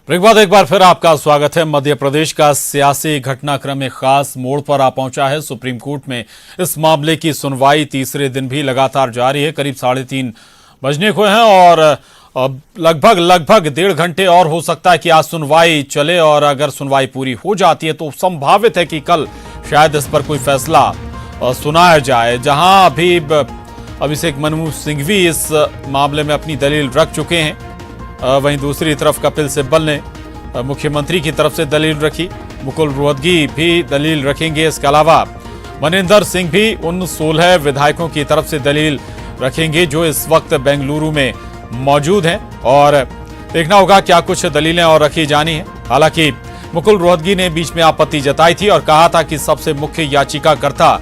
एक बार फिर आपका स्वागत है। मध्य प्रदेश का सियासी घटनाक्रम एक खास मोड़ पर आ पहुंचा है। सुप्रीम कोर्ट में इस मामले की सुनवाई तीसरे दिन भी लगातार जारी है। करीब 3:30 बजने को हैं और अब लगभग 1.5 घंटे और हो सकता है कि आज सुनवाई चले, और अगर सुनवाई पूरी हो जाती है तो संभावित है कि कल शायद इस पर कोई फैसला सुनाया जाए। जहां अभी अभिषेक मनु सिंघवी इस मामले में अपनी दलील रख चुके हैं, वहीं दूसरी तरफ कपिल सिब्बल ने मुख्यमंत्री की तरफ से दलील रखी। मुकुल रोहतगी भी दलील रखेंगे। इसके अलावा मनिंदर सिंह भी उन 16 विधायकों की तरफ से दलील रखेंगे जो इस वक्त बेंगलुरु में मौजूद हैं, और देखना होगा क्या कुछ दलीलें और रखी जानी है। हालांकि मुकुल रोहतगी ने बीच में आपत्ति जताई थी और कहा था कि सबसे मुख्य याचिकाकर्ता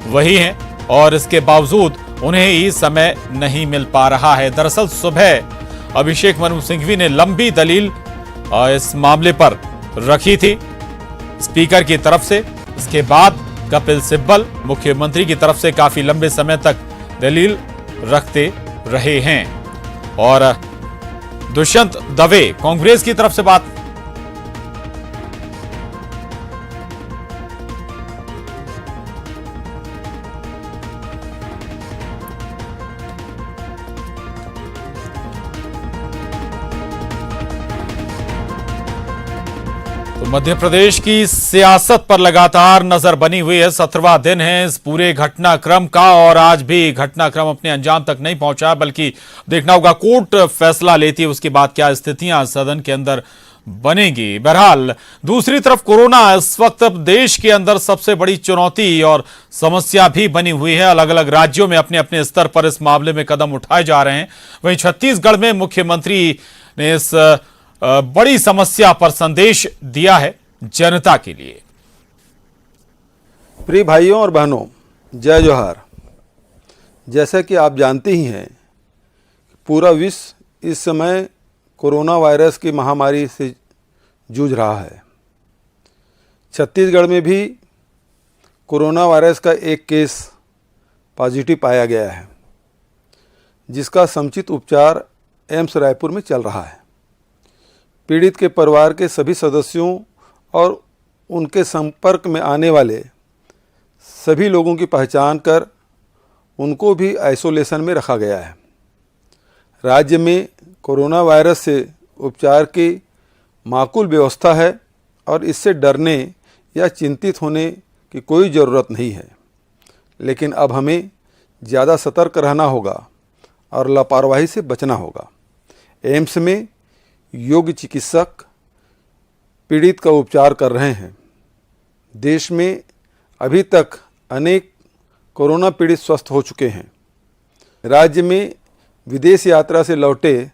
वही हैं और इसके बावजूद उन्हें ही समय नहीं मिल पा रहा है। दरअसल सुबह अभिषेक मनु सिंघवी ने लंबी दलील इस मामले पर रखी थी स्पीकर की तरफ से। इसके बाद कपिल सिब्बल मुख्यमंत्री की तरफ से काफी लंबे समय तक दलील रखते रहे हैं, और दुष्यंत दवे कांग्रेस की तरफ से बात मध्य प्रदेश की सियासत पर लगातार नजर बनी हुई है। 17वां दिन है इस पूरे घटनाक्रम का, और आज भी घटनाक्रम अपने अंजाम तक नहीं पहुंचा, बल्कि देखना होगा कोर्ट फैसला लेती है उसके बाद क्या स्थितियां सदन के अंदर बनेंगी। बहरहाल दूसरी तरफ कोरोना इस वक्त देश के अंदर सबसे बड़ी चुनौती और समस्या भी बनी हुई है। अलग अलग राज्यों में अपने अपने स्तर पर इस मामले में कदम उठाए जा रहे हैं। वहीं छत्तीसगढ़ में मुख्यमंत्री ने इस बड़ी समस्या पर संदेश दिया है जनता के लिए। प्रिय भाइयों और बहनों, जय जोहार। जैसा कि आप जानते ही हैं, पूरा विश्व इस समय कोरोना वायरस की महामारी से जूझ रहा है। छत्तीसगढ़ में भी कोरोना वायरस का एक केस पॉजिटिव पाया गया है, जिसका समुचित उपचार एम्स रायपुर में चल रहा है। पीड़ित के परिवार के सभी सदस्यों और उनके संपर्क में आने वाले सभी लोगों की पहचान कर उनको भी आइसोलेशन में रखा गया है। राज्य में कोरोना वायरस से उपचार की माकूल व्यवस्था है और इससे डरने या चिंतित होने की कोई ज़रूरत नहीं है। लेकिन अब हमें ज़्यादा सतर्क रहना होगा और लापरवाही से बचना होगा। एम्स में योग्य चिकित्सक पीड़ित का उपचार कर रहे हैं। देश में अभी तक अनेक कोरोना पीड़ित स्वस्थ हो चुके हैं। राज्य में विदेश यात्रा से लौटे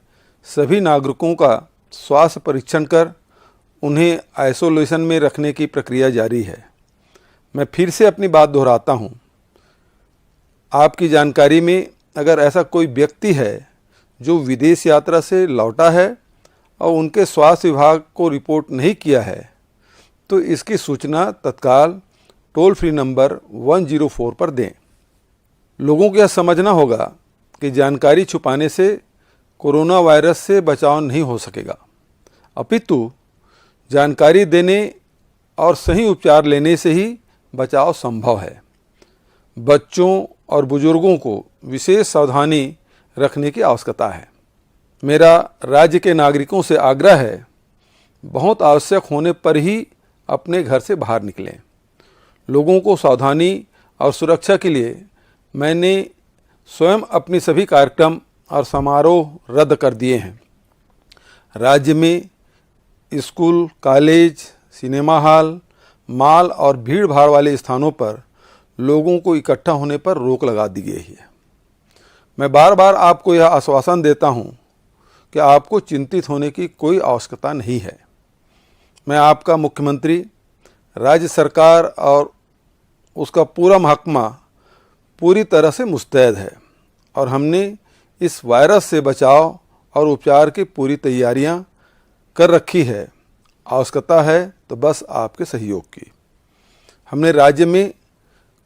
सभी नागरिकों का स्वास्थ्य परीक्षण कर उन्हें आइसोलेशन में रखने की प्रक्रिया जारी है। मैं फिर से अपनी बात दोहराता हूँ, आपकी जानकारी में अगर ऐसा कोई व्यक्ति है जो विदेश यात्रा से लौटा है और उनके स्वास्थ्य विभाग को रिपोर्ट नहीं किया है, तो इसकी सूचना तत्काल टोल फ्री नंबर 104 पर दें। लोगों को यह समझना होगा कि जानकारी छुपाने से कोरोना वायरस से बचाव नहीं हो सकेगा, अपितु जानकारी देने और सही उपचार लेने से ही बचाव संभव है। बच्चों और बुजुर्गों को विशेष सावधानी रखने की आवश्यकता है। मेरा राज्य के नागरिकों से आग्रह है, बहुत आवश्यक होने पर ही अपने घर से बाहर निकलें। लोगों को सावधानी और सुरक्षा के लिए मैंने स्वयं अपनी सभी कार्यक्रम और समारोह रद्द कर दिए हैं। राज्य में school, college, cinema hall, mall और भीड़ भाड़ वाले स्थानों पर लोगों को इकट्ठा होने पर रोक लगा दी गई है। मैं बार बार आपको यह आश्वासन देता हूँ कि आपको चिंतित होने की कोई आवश्यकता नहीं है। मैं आपका मुख्यमंत्री, राज्य सरकार और उसका पूरा महकमा पूरी तरह से मुस्तैद है, और हमने इस वायरस से बचाव और उपचार की पूरी तैयारियां कर रखी है। आवश्यकता है तो बस आपके सहयोग की। हमने राज्य में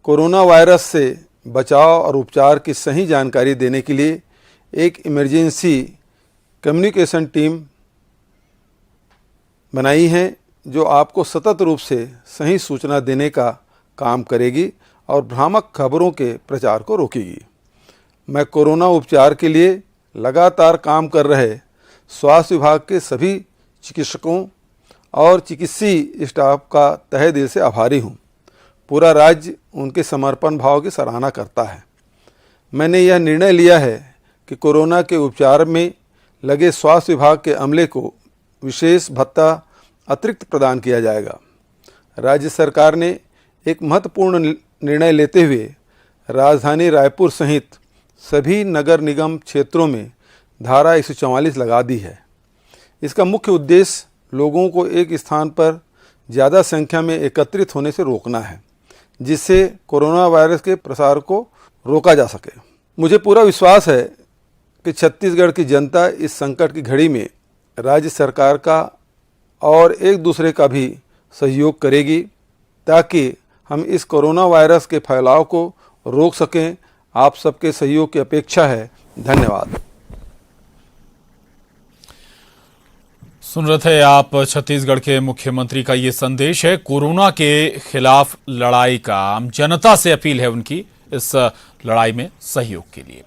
कोरोना वायरस से बचाव और उपचार की सही जानकारी देने के लिए एक इमरजेंसी कम्युनिकेशन टीम बनाई हैं जो आपको सतत रूप से सही सूचना देने का काम करेगी और भ्रामक खबरों के प्रचार को रोकेगी। मैं कोरोना उपचार के लिए लगातार काम कर रहे स्वास्थ्य विभाग के सभी चिकित्सकों और चिकित्सीय स्टाफ का तहे दिल से आभारी हूँ। पूरा राज्य उनके समर्पण भाव की सराहना करता है। मैंने यह निर्णय लिया है कि कोरोना के उपचार में लगे स्वास्थ्य विभाग के अमले को विशेष भत्ता अतिरिक्त प्रदान किया जाएगा। राज्य सरकार ने एक महत्वपूर्ण निर्णय लेते हुए राजधानी रायपुर सहित सभी नगर निगम क्षेत्रों में धारा 144 लगा दी है। इसका मुख्य उद्देश्य लोगों को एक स्थान पर ज़्यादा संख्या में एकत्रित होने से रोकना है, जिससे कोरोना वायरस के प्रसार को रोका जा सके। मुझे पूरा विश्वास है कि छत्तीसगढ़ की जनता इस संकट की घड़ी में राज्य सरकार का और एक दूसरे का भी सहयोग करेगी, ताकि हम इस कोरोना वायरस के फैलाव को रोक सकें। आप सबके सहयोग की अपेक्षा है। धन्यवाद। सुन रहे थे आप छत्तीसगढ़ के मुख्यमंत्री का ये संदेश है। कोरोना के खिलाफ लड़ाई का आम जनता से अपील है उनकी इस लड़ाई में सहयोग के लिए।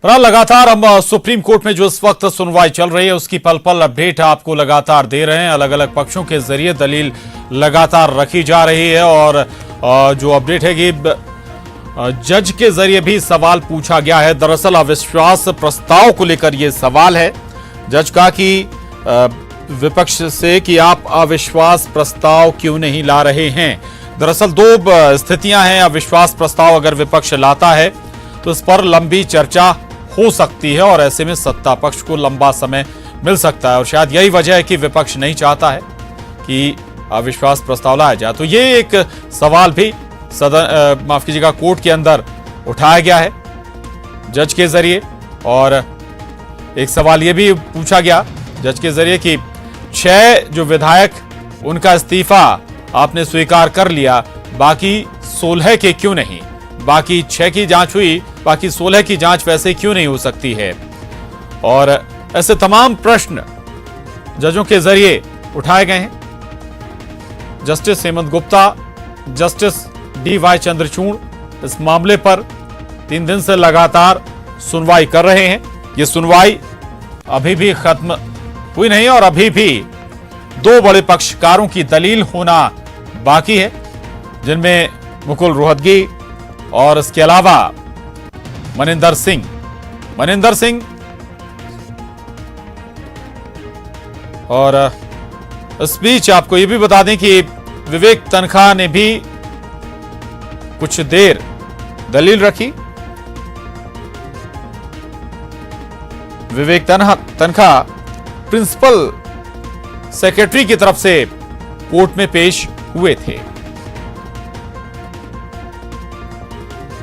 पर लगातार हम सुप्रीम कोर्ट में जो इस वक्त सुनवाई चल रही है उसकी पल पल अपडेट आपको लगातार दे रहे हैं। अलग अलग पक्षों के जरिए दलील लगातार रखी जा रही है और जो अपडेट है कि जज के जरिए भी सवाल पूछा गया है। दरअसल अविश्वास प्रस्ताव को लेकर यह सवाल है। जज कहा कि विपक्ष से कि आप अविश्वास प्रस्ताव क्यों नहीं ला रहे हैं। दरअसल दो स्थितियां हैं। अविश्वास प्रस्ताव अगर विपक्ष लाता है तो इस पर लंबी चर्चा हो सकती है और ऐसे में सत्ता पक्ष को लंबा समय मिल सकता है और शायद यही वजह है कि विपक्ष नहीं चाहता है कि अविश्वास प्रस्ताव लाया जाए। तो ये एक सवाल भी सदन माफ कीजिएगा कोर्ट के अंदर उठाया गया है जज के जरिए और एक सवाल ये भी पूछा गया जज के जरिए कि 6 जो विधायक उनका इस्तीफा आपने स्वीकार कर लिया, बाकी 16 के क्यों नहीं। बाकी 6 की जांच हुई, बाकी 16 की जांच वैसे क्यों नहीं हो सकती है। और ऐसे तमाम प्रश्न जजों के जरिए उठाए गए हैं। Justice Hemant Gupta, justice DY Chandrachud इस मामले पर 3 दिन से लगातार सुनवाई कर रहे हैं। ये सुनवाई अभी भी खत्म हुई नहीं और अभी भी 2 बड़े पक्षकारों की दलील होना बाकी है, जिनमें मुकुल रोहतगी और इसके अलावा मनिंदर सिंह और इस बीच आपको यह भी बता दें कि विवेक तनखा ने भी कुछ देर दलील रखी। विवेक तनखा प्रिंसिपल सेक्रेटरी की तरफ से कोर्ट में पेश हुए थे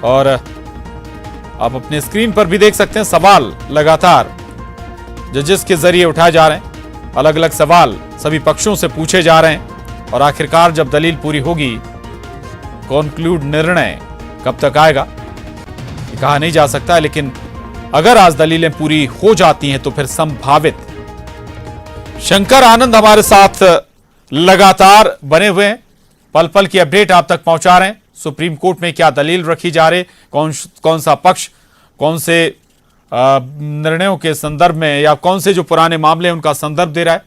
और आप अपने स्क्रीन पर भी देख सकते हैं सवाल लगातार जजेस के जरिए उठाए जा रहे हैं। अलग अलग सवाल सभी पक्षों से पूछे जा रहे हैं और आखिरकार जब दलील पूरी होगी, कॉन्क्लूड निर्णय कब तक आएगा ये कहा नहीं जा सकता, लेकिन अगर आज दलीलें पूरी हो जाती हैं तो फिर संभावित शंकर आनंद हमारे साथ लगातार बने हुए हैं, पल पल की अपडेट आप तक पहुंचा रहे हैं। सुप्रीम कोर्ट में क्या दलील रखी जा रही, कौन सा पक्ष कौन से निर्णयों के संदर्भ में या कौन से जो पुराने मामले हैं उनका संदर्भ दे रहा है।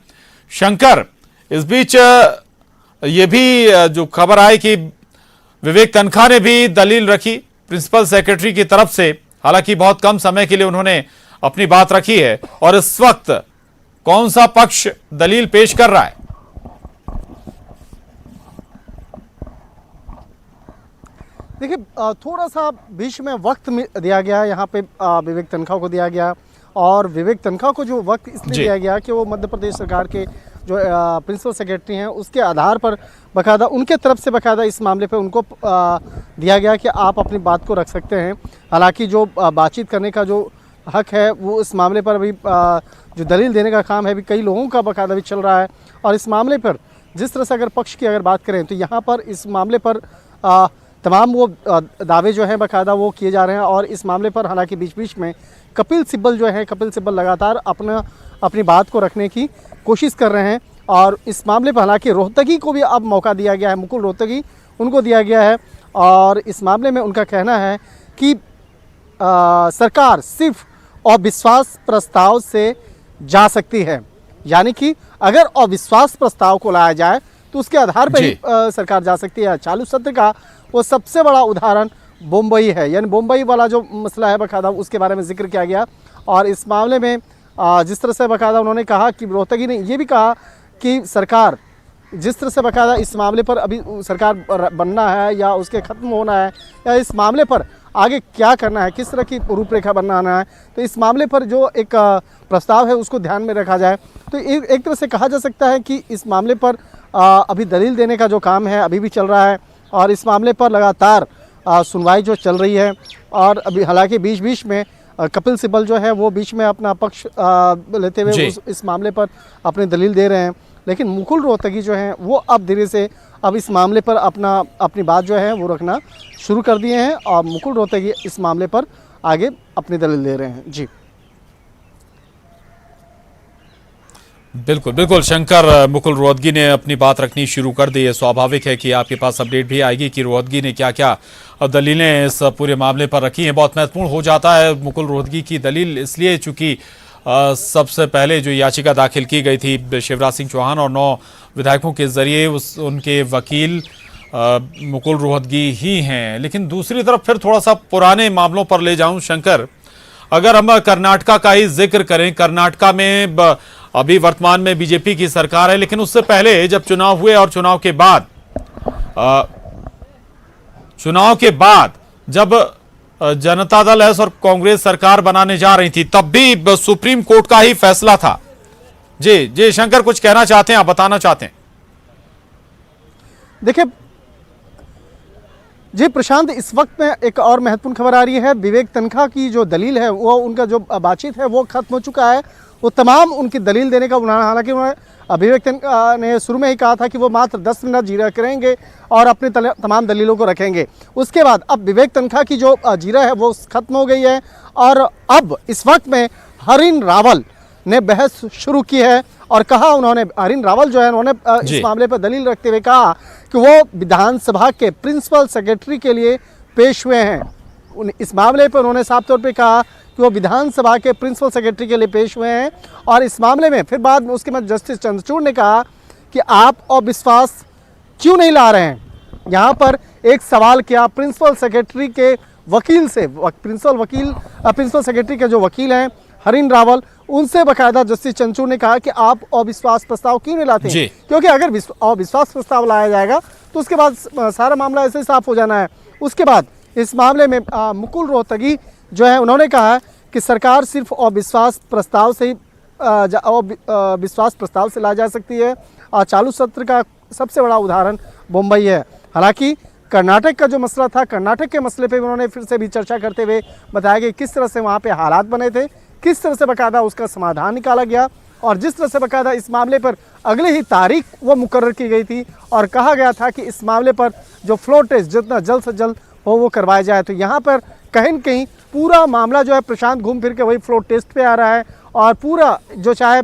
शंकर, इस बीच ये भी जो खबर आई कि विवेक तनखा ने भी दलील रखी प्रिंसिपल सेक्रेटरी की तरफ से, हालांकि बहुत कम समय के लिए उन्होंने अपनी बात रखी है और इस वक्त कौन सा पक्ष दलील पेश कर रहा है? देखिए, थोड़ा सा बीच में वक्त दिया गया यहाँ पे विवेक तनखा को दिया गया और विवेक तनखा को जो वक्त इसलिए दिया गया कि वो मध्य प्रदेश सरकार के जो प्रिंसिपल सेक्रेटरी हैं उसके आधार पर बाकायदा उनके तरफ से बाकायदा इस मामले पे उनको दिया गया कि आप अपनी बात को रख सकते हैं। हालांकि जो बातचीत करने का जो हक है वो इस मामले पर अभी जो दलील देने का काम है अभी कई लोगों का बाकायदा भी चल रहा है और इस मामले पर जिस तरह से अगर पक्ष की अगर बात करें तो यहाँ पर इस मामले पर तमाम वो दावे जो हैं बाकायदा वो किए जा रहे हैं और इस मामले पर हालांकि बीच बीच में कपिल सिब्बल लगातार अपनी बात को रखने की कोशिश कर रहे हैं और इस मामले पर हालांकि रोहतगी को भी अब मौका दिया गया है, मुकुल रोहतगी उनको दिया गया है। और इस मामले में उनका कहना है कि सरकार सिर्फ अविश्वास प्रस्ताव से जा सकती है, यानी कि अगर अविश्वास प्रस्ताव को लाया जाए तो उसके आधार पर ही सरकार जा सकती है। चालू सत्र का वो सबसे बड़ा उदाहरण मुंबई है, यानी मुंबई वाला जो मसला है बकायदा उसके बारे में जिक्र किया गया। और इस मामले में जिस तरह से बकायदा उन्होंने कहा कि रोहतगी ने ये भी कहा कि सरकार जिस तरह से बकायदा इस मामले पर अभी सरकार बनना है या उसके ख़त्म होना है या इस मामले पर आगे क्या करना है, किस तरह की रूपरेखा बनाना है, तो इस मामले पर जो एक प्रस्ताव है उसको ध्यान में रखा जाए। तो एक तरह से कहा जा सकता है कि इस मामले पर अभी दलील देने का जो काम है अभी भी चल रहा है और इस मामले पर लगातार सुनवाई जो चल रही है। और अभी हालांकि बीच बीच में कपिल सिब्बल जो है वो बीच में अपना पक्ष लेते हुए इस मामले पर अपनी दलील दे रहे हैं, लेकिन मुकुल रोहतगी जो हैं वो अब धीरे से अब इस मामले पर अपनी बात जो है वो रखना शुरू कर दिए हैं और मुकुल रोहतगी इस मामले पर आगे अपनी दलील दे रहे हैं। जी बिल्कुल बिल्कुल शंकर, मुकुल रोहतगी ने अपनी बात रखनी शुरू कर दी है। स्वाभाविक है कि आपके पास अपडेट भी आएगी कि रोहतगी ने क्या क्या दलीलें इस पूरे मामले पर रखी हैं। बहुत महत्वपूर्ण हो जाता है मुकुल रोहतगी की दलील, इसलिए चूंकि सबसे पहले जो याचिका दाखिल की गई थी शिवराज सिंह चौहान और 9 विधायकों के जरिए उनके वकील मुकुल रोहतगी ही हैं। लेकिन दूसरी तरफ फिर थोड़ा सा पुराने मामलों पर ले जाऊं शंकर, अगर हम कर्नाटका का ही जिक्र करें, कर्नाटका में अभी वर्तमान में बीजेपी की सरकार है, लेकिन उससे पहले जब चुनाव हुए और चुनाव के बाद जब जनता दल एस और कांग्रेस सरकार बनाने जा रही थी तब भी सुप्रीम कोर्ट का ही फैसला था। जी शंकर, कुछ कहना चाहते हैं, आप बताना चाहते हैं? देखिए जी प्रशांत, इस वक्त में एक और महत्वपूर्ण खबर आ रही है। विवेक तनखा की जो दलील है वो उनका जो बातचीत है वो खत्म हो चुका है। वो तमाम उनकी दलील देने का उन्होंने, हालांकि उन्होंने विवेक तनखा ने शुरू में ही कहा था कि वो मात्र 10 मिनट जीरा करेंगे और अपनी तमाम दलीलों को रखेंगे। उसके बाद अब विवेक तनखा की जो जीरा है वो खत्म हो गई है और अब इस वक्त में हरीन रावल ने बहस शुरू की है और कहा उन्होंने, हरीन रावल जो है उन्होंने इस मामले पर दलील रखते हुए कहा कि वो विधानसभा के प्रिंसिपल सेक्रेटरी के लिए पेश हुए हैं। इस मामले पर उन्होंने साफ तौर पे कहा कि वो विधानसभा के प्रिंसिपल सेक्रेटरी के लिए पेश हुए हैं। और इस मामले में फिर बाद में उसके बाद जस्टिस चंद्रचूड़ ने कहा कि आप अविश्वास क्यों नहीं ला रहे हैं। यहाँ पर एक सवाल किया प्रिंसिपल सेक्रेटरी के वकील से, प्रिंसिपल सेक्रेटरी के जो वकील हैं हरीन रावल, उनसे बकायदा जस्टिस चंद्रचूड़ ने कहा कि आप अविश्वास प्रस्ताव क्यों नहीं लाते हैं, क्योंकि अगर अविश्वास प्रस्ताव लाया जाएगा तो उसके बाद सारा मामला ऐसे ही साफ हो जाना है। उसके बाद इस मामले में मुकुल रोहतगी जो है उन्होंने कहा कि सरकार सिर्फ अविश्वास प्रस्ताव से ही विश्वास प्रस्ताव से ला जा सकती है और चालू सत्र का सबसे बड़ा उदाहरण मुंबई है। हालांकि कर्नाटक का जो मसला था, कर्नाटक के मसले पे उन्होंने फिर से भी चर्चा करते हुए बताया कि किस तरह से वहाँ पे हालात बने थे, किस तरह से बाकायदा उसका समाधान निकाला गया और जिस तरह से बाकायदा इस मामले पर अगले ही तारीख वो मुकर्रर की गई थी और कहा गया था कि इस मामले पर जो फ्लोर टेस्ट जितना जल्द से जल्द हो वो करवाया जाए। तो यहाँ पर कहीं न कहीं पूरा मामला जो है प्रशांत घूम फिर के वही फ्लोर टेस्ट पे आ रहा है और पूरा जो चाहे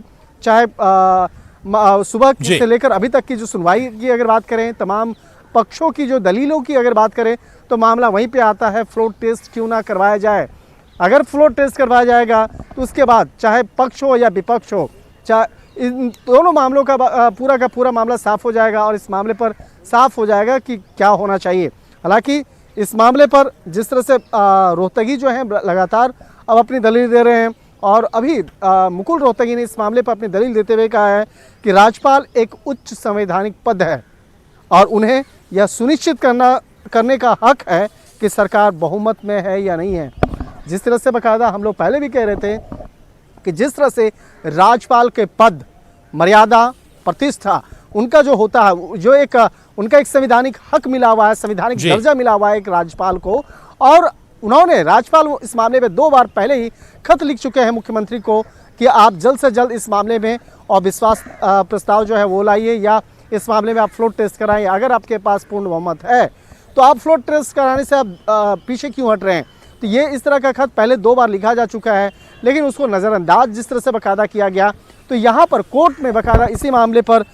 सुबह से लेकर अभी तक की जो सुनवाई की अगर बात करें, तमाम पक्षों की जो दलीलों की अगर बात करें तो मामला वहीं पे आता है, फ्लोर टेस्ट क्यों ना करवाया जाए। अगर फ्लोर टेस्ट करवाया जाएगा तो उसके बाद चाहे पक्ष हो या विपक्ष हो, चाहे इन दोनों मामलों का पूरा मामला साफ हो जाएगा और इस मामले पर साफ हो जाएगा कि क्या होना चाहिए। हालांकि इस मामले पर जिस तरह से रोहतगी जो है लगातार अब अपनी दलील दे रहे हैं और अभी मुकुल रोहतगी ने इस मामले पर अपनी दलील देते हुए कहा है कि राज्यपाल एक उच्च संवैधानिक पद है और उन्हें यह सुनिश्चित करने का हक है कि सरकार बहुमत में है या नहीं है। जिस तरह से बाकायदा हम लोग पहले भी कह रहे थे कि जिस तरह से राज्यपाल के पद, मर्यादा, प्रतिष्ठा उनका जो होता है, जो एक उनका एक संवैधानिक हक मिला हुआ है, संवैधानिक दर्जा मिला हुआ है एक राज्यपाल को, और उन्होंने राज्यपाल इस मामले में 2 बार पहले ही खत लिख चुके हैं मुख्यमंत्री को कि आप जल्द से जल्द इस मामले में अविश्वास प्रस्ताव जो है वो लाइए या इस मामले में आप फ्लोर टेस्ट कराइए। अगर आपके पास पूर्ण बहुमत है तो आप फ्लोर टेस्ट कराने से आप पीछे क्यों हट रहे हैं। तो ये इस तरह का खत पहले 2 बार लिखा जा चुका है, लेकिन उसको नज़रअंदाज जिस तरह से बाकायदा किया गया तो यहाँ पर कोर्ट में बकायदा इसी मामले पर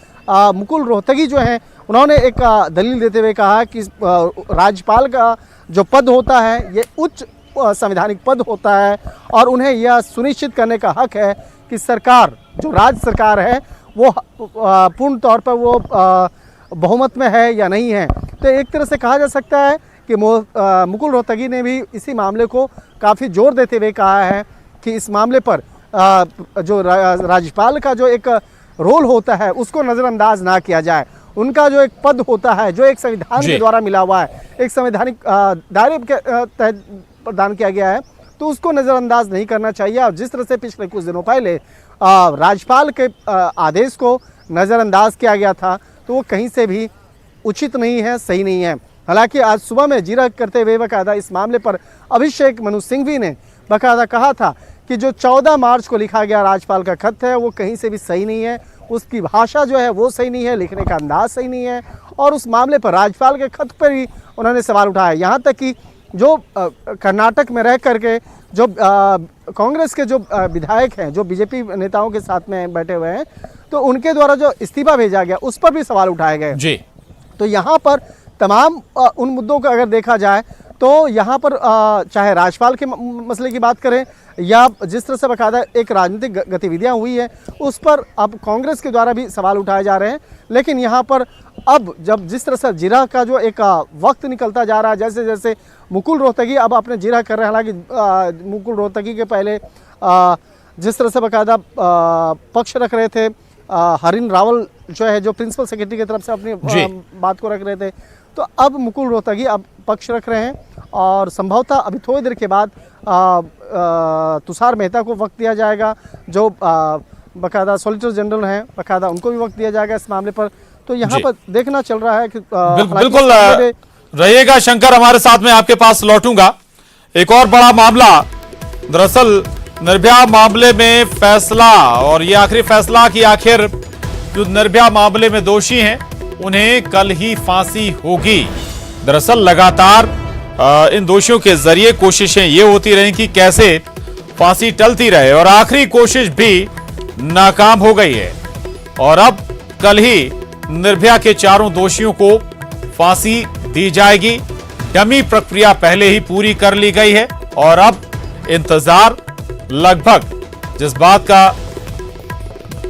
मुकुल रोहतगी जो हैं उन्होंने एक दलील देते हुए कहा कि राज्यपाल का जो पद होता है ये उच्च संवैधानिक पद होता है और उन्हें यह सुनिश्चित करने का हक है कि सरकार जो राज्य सरकार है वो पूर्ण तौर पर वो बहुमत में है या नहीं है। तो एक तरह से कहा जा सकता है कि मुकुल रोहतगी ने भी इसी मामले को काफ़ी जोर देते हुए कहा है कि इस मामले पर जो राज्यपाल का जो एक रोल होता है उसको नज़रअंदाज ना किया जाए। उनका जो एक पद होता है जो एक संविधान के द्वारा मिला हुआ है, एक संवैधानिक दायरे के तहत प्रदान किया गया है, तो उसको नज़रअंदाज नहीं करना चाहिए। और जिस तरह से पिछले कुछ दिनों पहले राज्यपाल के आदेश को नज़रअंदाज किया गया था तो वो कहीं से भी उचित नहीं है, सही नहीं है। हालांकि आज सुबह में जिरह करते हुए बाकायदा इस मामले पर अभिषेक मनु सिंघवी ने बाकायदा कहा था कि जो 14 मार्च को लिखा गया राज्यपाल का खत है वो कहीं से भी सही नहीं है, उसकी भाषा जो है वो सही नहीं है, लिखने का अंदाज सही नहीं है और उस मामले पर राज्यपाल के खत पर ही उन्होंने सवाल उठाया। यहाँ तक कि जो कर्नाटक में रह करके जो कांग्रेस के जो विधायक हैं जो बीजेपी नेताओं के साथ में बैठे हुए हैं तो उनके द्वारा जो इस्तीफा भेजा गया उस पर भी सवाल उठाए गए जी। तो यहाँ पर तमाम उन मुद्दों को अगर देखा जाए तो यहाँ पर चाहे राज्यपाल के मसले की बात करें या जिस तरह से बाकायदा एक राजनीतिक गतिविधियाँ हुई है उस पर अब कांग्रेस के द्वारा भी सवाल उठाए जा रहे हैं। लेकिन यहाँ पर अब जब जिस तरह से जिरह का जो एक वक्त निकलता जा रहा है, जैसे जैसे मुकुल रोहतगी अब अपने जिरह कर रहे हैं, हालांकि मुकुल रोहतगी के पहले जिस तरह से बाकायदा पक्ष रख रहे थे हरिन रावल जो है जो प्रिंसिपल सेक्रेटरी की तरफ से अपनी बात को रख रहे थे, तो अब मुकुल रोहतगी अब पक्ष रख रहे हैं और संभवतः अभी थोड़ी देर के बाद तुषार मेहता को वक्त दिया जाएगा जो बाकायदा सॉलिसिटर जनरल हैं, बाकायदा उनको भी वक्त दिया जाएगा इस मामले पर। तो यहाँ पर देखना चल रहा है कि बिल्कुल रहिएगा शंकर हमारे साथ में, आपके पास लौटूंगा। एक और बड़ा मामला, दरअसल निर्भया मामले में फैसला और ये आखिरी फैसला कि आखिर जो निर्भया मामले में दोषी हैं उन्हें कल ही फांसी होगी। दरअसल लगातार इन दोषियों के जरिए कोशिशें ये होती रही कि कैसे फांसी टलती रहे और आखिरी कोशिश भी नाकाम हो गई है और अब कल ही निर्भया के चारों दोषियों को फांसी दी जाएगी। डमी प्रक्रिया पहले ही पूरी कर ली गई है और अब इंतजार लगभग जिस बात का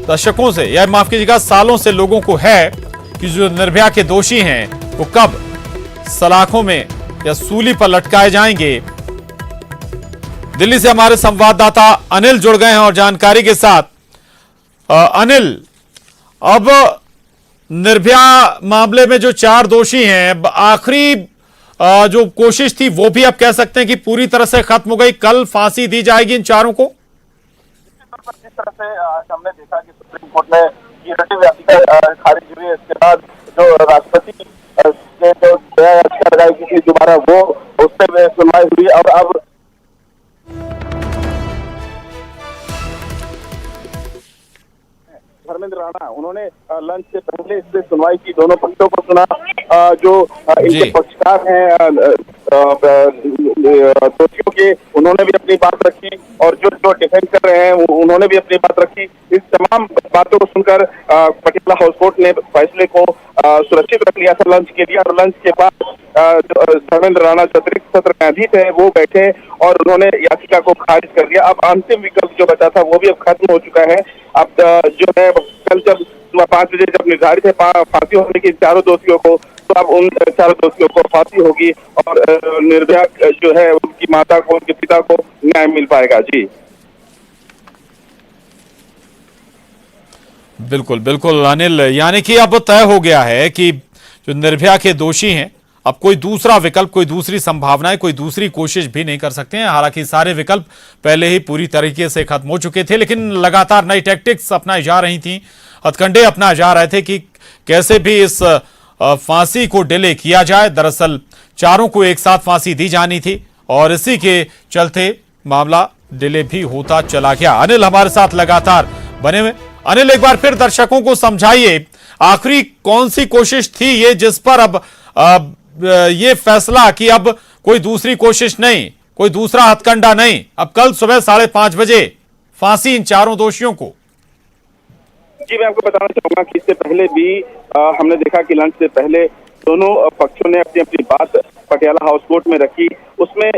दशकों से या माफ कीजिएगा सालों से लोगों को है कि जो निर्भया के दोषी हैं वो कब सलाखों में या सूली पर लटकाए जाएंगे। दिल्ली से हमारे संवाददाता अनिल जुड़ गए हैं और जानकारी के साथ। अनिल, अब निर्भया मामले में जो 4 दोषी हैं आखिरी जो कोशिश थी वो भी अब कह सकते हैं कि पूरी तरह से खत्म हो गई, कल फांसी दी जाएगी इन चारों को। जिस तरह से हमने देखा कि सुप्रीम कोर्ट में ये रिट याचिका खारिज हुई, इसके बाद जो राष्ट्रपति के जो याचिका लगाई गई थी दोबारा वो उस पर सुनवाई हुई और अब धर्मेंद्र राणा उन्होंने लंच से पहले इस पे सुनवाई की, दोनों पक्षों को सुना। जो इनके पक्षकार हैं दोषियों के उन्होंने भी अपनी बात रखी और जो डिफेंड कर रहे हैं उन्होंने भी अपनी बात रखी। इस तमाम बातों को सुनकर पटियाला हाउस कोर्ट ने फैसले को सुरक्षित रख लिया था लंच के लिए और लंच के बाद धर्मेंद्र राणा जो अतिरिक्त सत्र न्यायाधीश है वो बैठे और उन्होंने याचिका को खारिज कर दिया। अब अंतिम विकल्प जो बचा था वो भी अब खत्म हो चुका है। अब जो है कल जब सुबह 5 बजे जब निर्धारित है फांसी होने की चारों दोषियों को, तो अब उन चारों दोषियों को फांसी होगी और निर्भया जो है उनकी माता को उनके पिता को न्याय मिल पाएगा। जी बिल्कुल बिल्कुल अनिल, यानी कि अब तय हो गया है कि जो निर्भया के दोषी हैं अब कोई दूसरा विकल्प, कोई दूसरी संभावनाएं, कोई दूसरी कोशिश भी नहीं कर सकते हैं। हालांकि सारे विकल्प पहले ही पूरी तरीके से खत्म हो चुके थे, लेकिन लगातार नई टैक्टिक्स अपनाई जा रही थी, हथकंडे अपनाए जा रहे थे कि कैसे भी इस फांसी को डिले किया जाए। दरअसल चारों को एक साथ फांसी दी जानी थी और इसी के चलते मामला डिले भी होता चला गया। अनिल हमारे साथ लगातार बने हुए। अनिल, एक बार फिर दर्शकों को समझाइए आखिरी कौन सी कोशिश थी ये जिस पर अब ये फैसला कि अब कोई दूसरी कोशिश नहीं, कोई दूसरा हथकंडा नहीं, अब कल सुबह 5:30 बजे फांसी इन चारों दोषियों को। जी, मैं आपको बताना चाहूंगा कि इससे पहले भी हमने देखा कि लंच से पहले दोनों पक्षों ने अपनी अपनी बात पटियाला हाउस कोर्ट में रखी। उसमें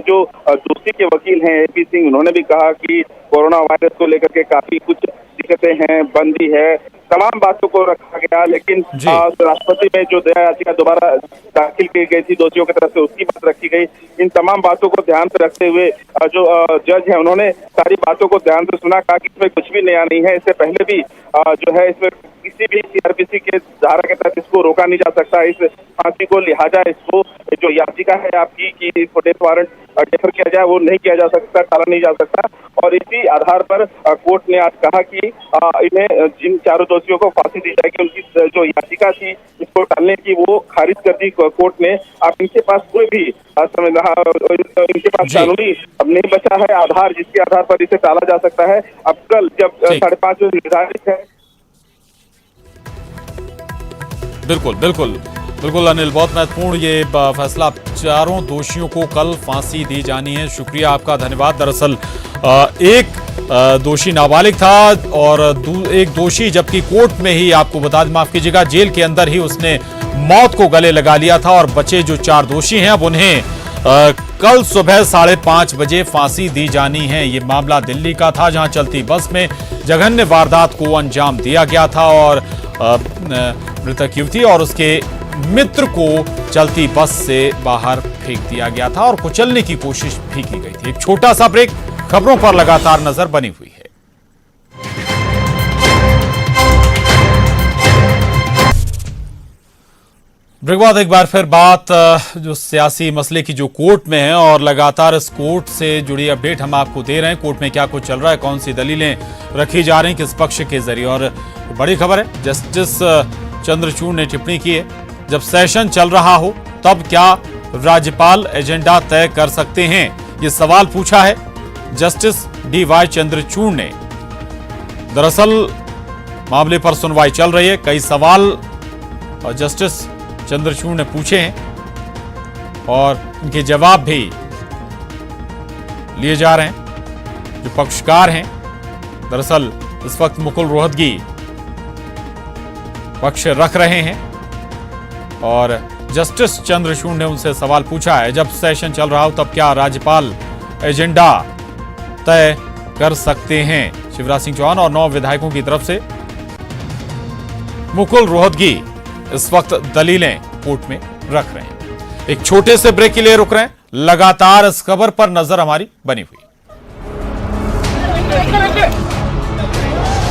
जो दोषी के वकील हैं एपी सिंह, उन्होंने भी कहा कि कोरोना वायरस को लेकर के काफी कुछ दिक्कतें हैं, बंदी है, तमाम बातों को रखा गया। लेकिन राष्ट्रपति में जो दया याचिका दोबारा दाखिल की गई थी दोषियों की तरफ से, उसकी बात रखी गई। इन तमाम बातों को ध्यान से रखते हुए जो जज है, उन्होंने सारी बातों को ध्यान से सुना, कहा कि इसमें कुछ भी नया नहीं है। इससे पहले भी जो है इसमें किसी भी सीआरपीसी के धारा के तहत इसको रोका नहीं जा सकता, इस फांसी को, लिहाजा इसको जो याचिका है आपकी कि इसको डेथ वारंट डेफर किया जाए, वो नहीं किया जा सकता, टाला नहीं जा सकता। और इसी आधार पर कोर्ट ने आज कहा कि इन्हें जिन चारों दोषियों को फांसी दी जाएगी, उनकी जो याचिका थी इसको टालने की, वो खारिज कर दी कोर्ट ने। अब इनके पास कोई भी इनके पास कानूनी अब नहीं बचा है आधार, जिसके आधार पर इसे टाला जा सकता है। अब कल जब 5:30 बजे निर्धारित है। बिल्कुल बिल्कुल बिल्कुल अनिल, बहुत महत्वपूर्ण ये फैसला। चारों दोषियों को कल फांसी दी जानी है। शुक्रिया आपका, धन्यवाद। दरअसल एक दोषी नाबालिग था और एक दोषी जबकि कोर्ट में ही, आपको बता दें, माफ कीजिएगा, जेल के अंदर ही उसने मौत को गले लगा लिया था। और बचे जो 4 दोषी हैं अब उन्हें कल सुबह 5:30 बजे फांसी दी जानी है। ये मामला दिल्ली का था, जहां चलती बस में जघन्य वारदात को अंजाम दिया गया था और मृतक युवती और उसके मित्र को चलती बस से बाहर फेंक दिया गया था और कुचलने की कोशिश भी की गई थी। एक छोटा सा ब्रेक, खबरों पर लगातार नजर बनी हुई है। ब्रेक बाद एक बार फिर बात जो सियासी मसले की जो कोर्ट में है और लगातार इस कोर्ट से जुड़ी अपडेट हम आपको दे रहे हैं। कोर्ट में क्या कुछ चल रहा है, कौन सी दलीलें रखी जा रही हैं किस पक्ष के जरिए। और बड़ी खबर है, जस्टिस चंद्रचूड़ ने टिप्पणी की है, जब सेशन चल रहा हो तब क्या राज्यपाल एजेंडा तय कर सकते हैं, ये सवाल पूछा है जस्टिस DY चंद्रचूड़ ने। दरअसल मामले पर सुनवाई चल रही है, कई सवाल जस्टिस चंद्रचूड़ ने पूछे हैं और उनके जवाब भी लिए जा रहे हैं। जो पक्षकार हैं, दरअसल इस वक्त मुकुल रोहतगी पक्ष रख रहे हैं और जस्टिस चंद्रचूड़ ने उनसे सवाल पूछा है, जब सेशन चल रहा हो तब क्या राज्यपाल एजेंडा तय कर सकते हैं। शिवराज सिंह चौहान और 9 विधायकों की तरफ से मुकुल रोहतगी इस वक्त दलीलें कोर्ट में रख रहे हैं। एक छोटे से ब्रेक के लिए रुक रहे हैं, लगातार इस खबर पर नजर हमारी बनी हुई।